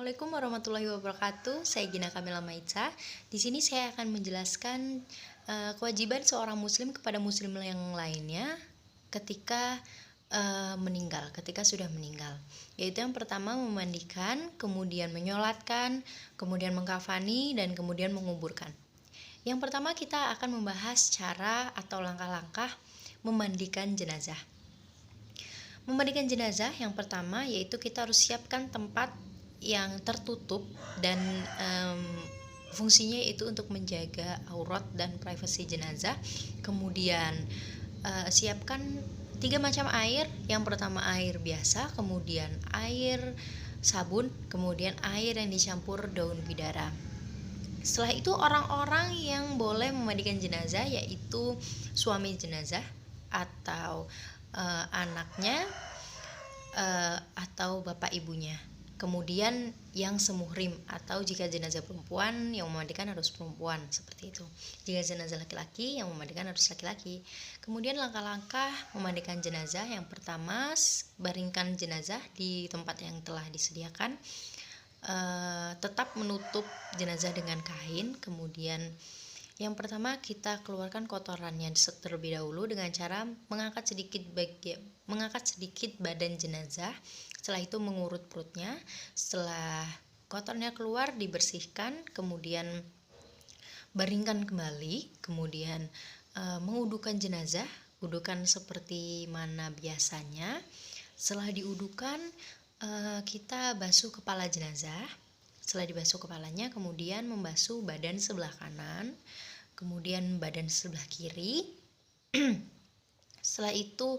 Assalamualaikum warahmatullahi wabarakatuh. Saya Gina Kamila Maitza. Di sini saya akan menjelaskan kewajiban seorang muslim kepada muslim yang lainnya ketika ketika sudah meninggal. Yaitu yang pertama memandikan, kemudian menyolatkan, kemudian mengkafani, dan kemudian menguburkan. Yang pertama kita akan membahas cara atau langkah-langkah memandikan jenazah. Memandikan jenazah yang pertama yaitu kita harus siapkan tempat yang tertutup dan fungsinya itu untuk menjaga aurat dan privasi jenazah. Kemudian siapkan 3 macam air. Yang pertama air biasa, kemudian air sabun, kemudian air yang dicampur daun bidara. Setelah itu orang-orang yang boleh memandikan jenazah yaitu suami jenazah atau anaknya atau bapak ibunya. Kemudian yang semuhrim atau jika jenazah perempuan yang memandikan harus perempuan, seperti itu. Jika jenazah laki-laki yang memandikan harus laki-laki. Kemudian langkah-langkah memandikan jenazah yang pertama, baringkan jenazah di tempat yang telah disediakan. Tetap menutup jenazah dengan kain. Kemudian yang pertama kita keluarkan kotorannya terlebih dahulu dengan cara mengangkat sedikit badan jenazah. Setelah itu mengurut perutnya. Setelah kotornya keluar dibersihkan, kemudian baringkan kembali, kemudian mengudukan jenazah. Udukan seperti mana biasanya. Setelah diudukan kita basuh kepala jenazah. Setelah dibasuh kepalanya, kemudian membasuh badan sebelah kanan, kemudian badan sebelah kiri. Setelah itu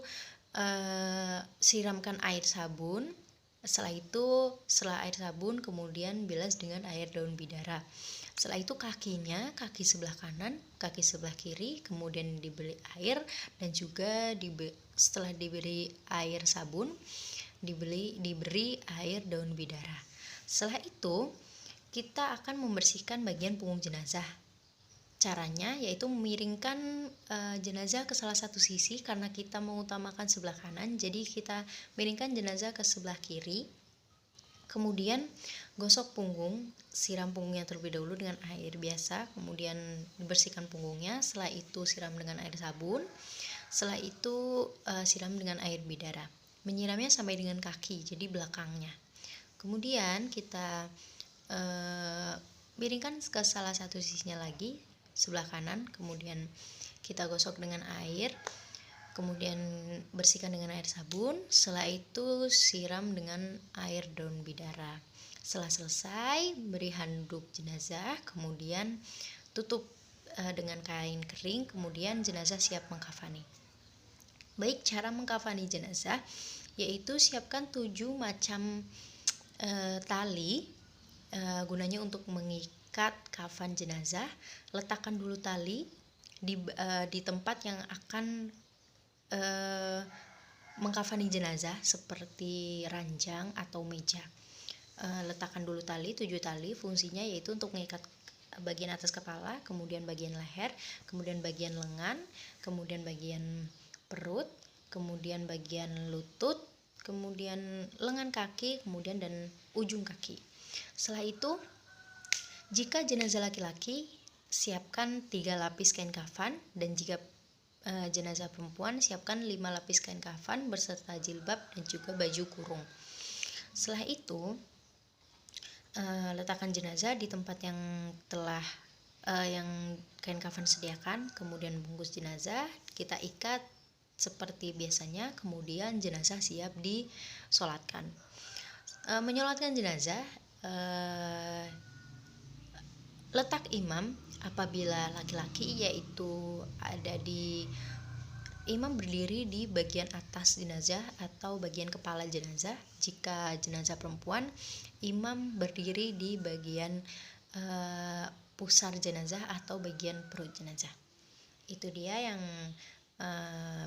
siramkan air sabun. Setelah air sabun, kemudian bilas dengan air daun bidara. Setelah itu kaki sebelah kanan, kaki sebelah kiri, kemudian diberi air dan juga setelah diberi air sabun, diberi air daun bidara. Setelah itu kita akan membersihkan bagian punggung jenazah. Caranya yaitu memiringkan jenazah ke salah satu sisi karena kita mengutamakan sebelah kanan, jadi kita miringkan jenazah ke sebelah kiri. Kemudian gosok punggung, siram punggungnya terlebih dahulu dengan air biasa, kemudian dibersihkan punggungnya. Setelah itu siram dengan air sabun. Setelah itu siram dengan air bidara. Menyiramnya sampai dengan kaki, jadi belakangnya. Kemudian kita miringkan ke salah satu sisinya lagi, sebelah kanan, kemudian kita gosok dengan air, kemudian bersihkan dengan air sabun. Setelah itu siram dengan air daun bidara. Setelah selesai, beri handuk jenazah, kemudian tutup dengan kain kering, kemudian jenazah siap mengkafani. Baik, cara mengkafani jenazah yaitu siapkan 7 macam tali gunanya untuk mengikat kafan jenazah. Letakkan dulu tali di tempat yang akan mengkafani jenazah seperti ranjang atau meja. Letakkan dulu 7 tali. Fungsinya yaitu untuk mengikat bagian atas kepala, kemudian bagian leher, kemudian bagian lengan, kemudian bagian perut, kemudian bagian lutut, kemudian lengan kaki, kemudian dan ujung kaki. Setelah itu, jika jenazah laki-laki, siapkan 3 lapis kain kafan, dan jika jenazah perempuan, siapkan 5 lapis kain kafan beserta jilbab dan juga baju kurung. Setelah itu, letakkan jenazah di tempat yang telah yang kain kafan sediakan, kemudian bungkus jenazah, kita ikat seperti biasanya, kemudian jenazah siap disolatkan. Menyolatkan jenazah, letak imam apabila laki-laki yaitu imam berdiri di bagian atas jenazah atau bagian kepala jenazah. Jika jenazah perempuan, imam berdiri di bagian pusar jenazah atau bagian perut jenazah. Itu dia yang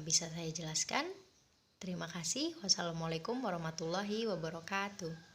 bisa saya jelaskan. Terima kasih. Wassalamualaikum warahmatullahi wabarakatuh.